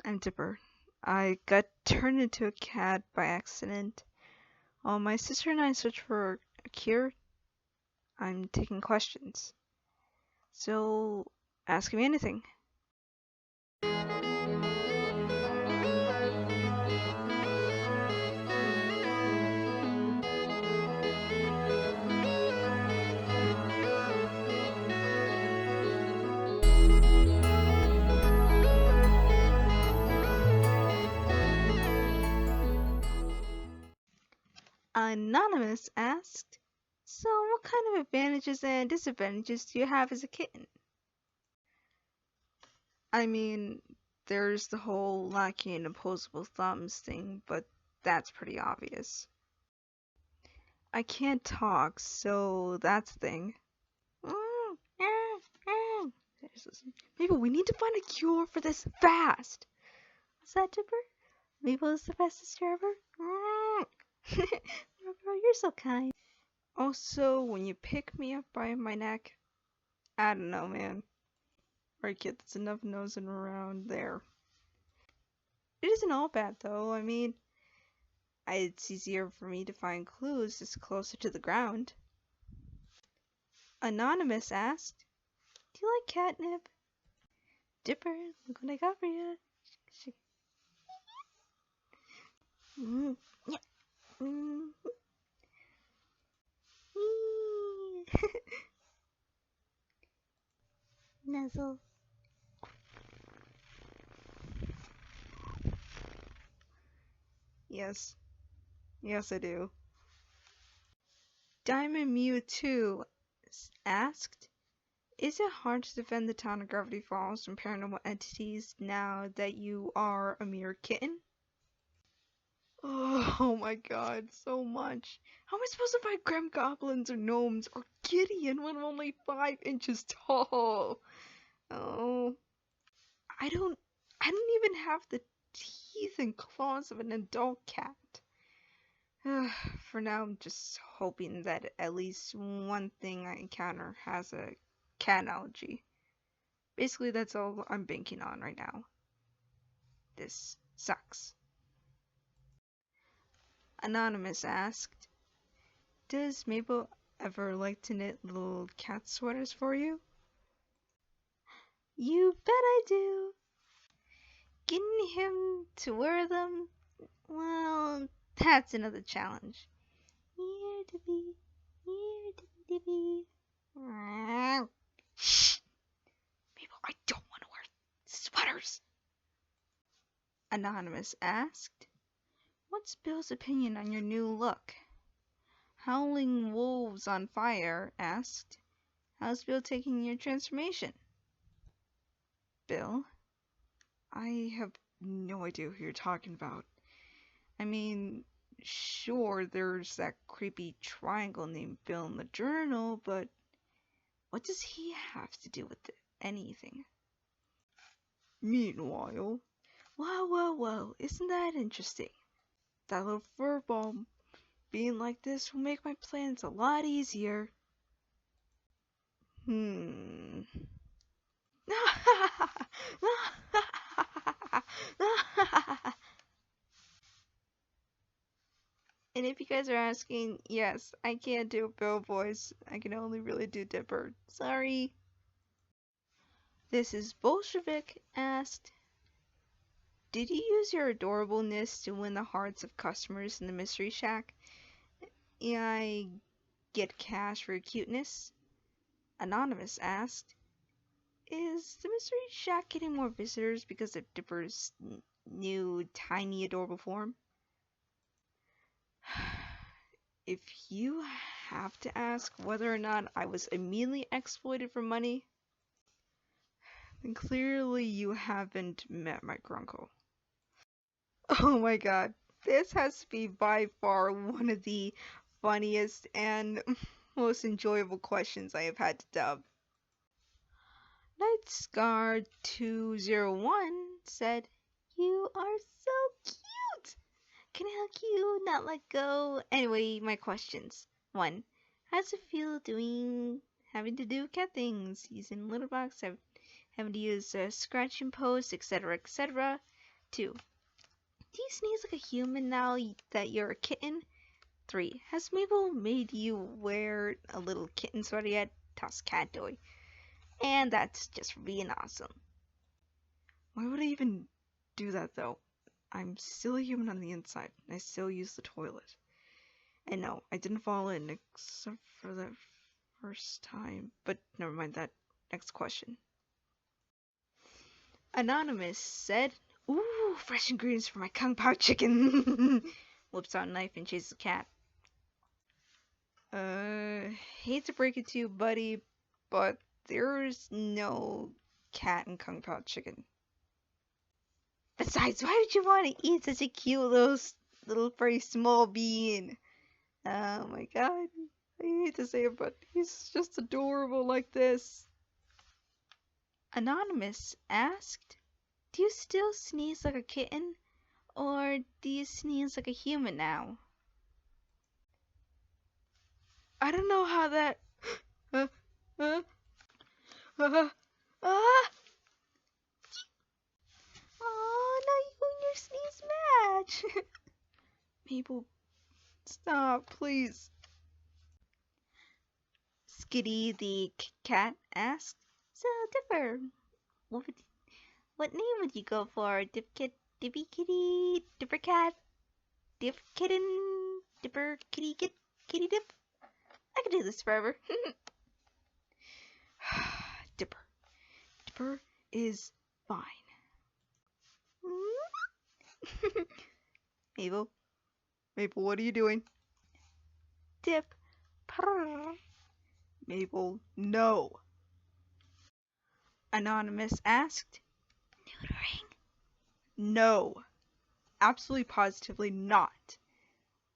I'm Dipper. I got turned into a cat by accident. While my sister and I search for a cure, I'm taking questions. So, ask me anything. Anonymous asked, so what kind of advantages and disadvantages do you have as a kitten? I mean, there's the whole lacking in opposable thumbs thing, but that's pretty obvious. I can't talk, so that's the thing. Mabel, we need to find a cure for this fast. What's that, Dipper? Mabel is the fastest ever. You're so kind. Also, when you pick me up by my neck, I don't know, man. Alright, kid, that's enough nosing around there. It isn't all bad, though. I mean, it's easier for me to find clues just closer to the ground. Anonymous asked, do you like catnip? Dipper, look what I got for you. Yeah. Nuzzle. Yes. Yes, I do. Diamond Mew 2 asked, is it hard to defend the town of Gravity Falls from paranormal entities now that you are a mere kitten? Oh my god, so much. How am I supposed to fight Grim Goblins or Gnomes or Gideon when I'm only 5 inches tall? Oh, I don't even have the teeth and claws of an adult cat. For now, I'm just hoping that at least one thing I encounter has a cat allergy. Basically, that's all I'm banking on right now. This sucks. Anonymous asked, does Mabel ever like to knit little cat sweaters for you? You bet I do. Getting him to wear them, well, that's another challenge. Here to be, here to be. Shh! Mabel, I don't want to wear sweaters. Anonymous asked, what's Bill's opinion on your new look? Howling Wolves on Fire asked, how's Bill taking your transformation? Bill? I have no idea who you're talking about. I mean, sure, there's that creepy triangle named Bill in the journal, but what does he have to do with anything? Meanwhile, whoa, isn't that interesting? That little furball being like this will make my plans a lot easier. And if you guys are asking, yes, I can't do a Bill voice. I can only really do Dipper. Sorry. This is Bolshevik asked, did you use your adorableness to win the hearts of customers in the Mystery Shack? I get cash for your cuteness? Anonymous asked, is the Mystery Shack getting more visitors because of Dipper's new, tiny, adorable form? If you have to ask whether or not I was immediately exploited for money, then clearly you haven't met my grunkle. Oh my god, this has to be by far one of the funniest and most enjoyable questions I have had to dub. Nightscar 201 said, you are so cute! Can I hug you, not let go? Anyway, my questions. 1. How does it feel having to do cat things, using litter box, having to use scratch and post, etc., etc.? 2. Do you sneeze like a human now that you're a kitten? 3. Has Mabel made you wear a little kitten sweater yet? Toss cat toy. And that's just for being awesome. Why would I even do that though? I'm still a human on the inside, and I still use the toilet. And no, I didn't fall in except for the first time. But never mind that. Next question. Anonymous said, "Ooh, fresh ingredients for my Kung Pao chicken." Whips out a knife and chases a cat. Hate to break it to you, buddy, but there's no cat in Kung Pao chicken. Besides, why would you want to eat such a cute little very small being? Oh my god. I hate to say it, but he's just adorable like this. Anonymous asked, "Do you still sneeze like a kitten? Or do you sneeze like a human now?" I don't know how that. Uh, uh, uh, ah! Oh, now you and your sneeze match! Mabel, stop, please. Skitty the cat asked, "So, Dipper, what would what name would you go for? Dip Kit, Dippy Kitty, Dipper Cat, Dip Kitten, Dipper Kitty Kit, Kitty Dip? I could do this forever." Dipper. Dipper is fine. Mabel. Mabel, what are you doing? Dip. Purr. Mabel, no. Anonymous asked, "Neutering?" No. Absolutely positively not.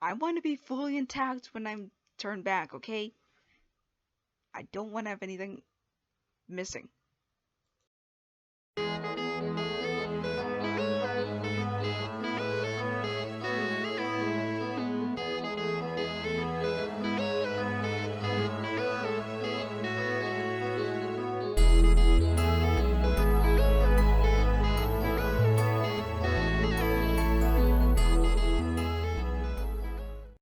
I want to be fully intact when I'm turned back, okay? I don't want to have anything missing.